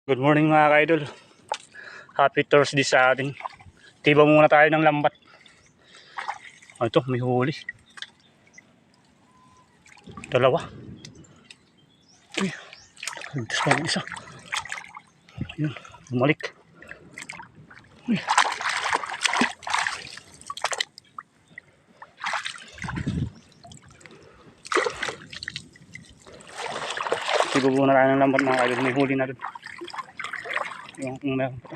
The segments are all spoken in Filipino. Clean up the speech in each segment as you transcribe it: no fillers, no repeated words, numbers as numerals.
Good morning mga ka-idol. Happy Thursday sa atin. Tiba muna tayo ng lambat. Ito, may huli. Dalawa. Uy, ligtas pa yung isa. Ayun, bumalik. Uy. Tiba muna tayo ng lambat mga ka-idol. May huli na doon. Yung kung meron pa.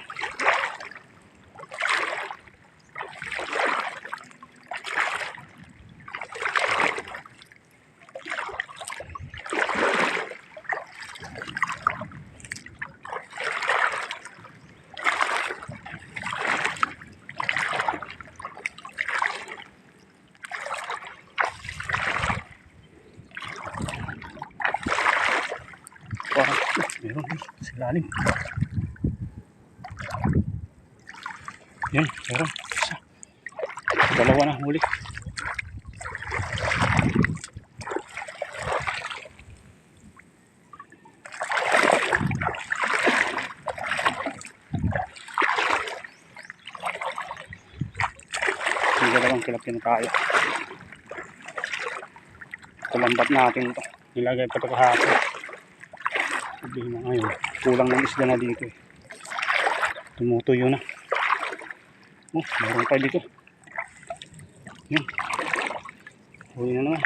Meron sa lalim. Yun, meron. Isa. Dalawa na huli. Yung dalawang kilapin tayo. Kulambat natin ito. Nilagay pa ito kahapon. Sabihin na ngayon, kulang ng isda na dito eh. Tumutuyo na. Oh, meron pa dito. Yan. Huli na naman.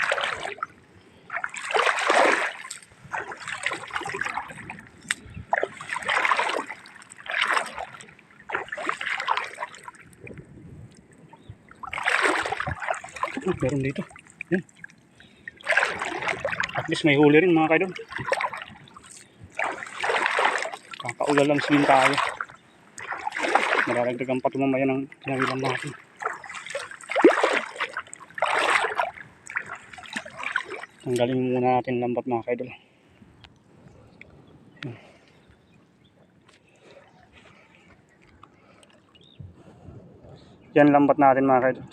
Oh, meron dito. Yan. At least may huli rin mga kaidol. Kakaulan lang sin tayo. Malalagdagan pa tumamaya ng pinawilan natin. Tanggalin muna natin lambat mga kaidol. Yan lambat natin mga kaidol.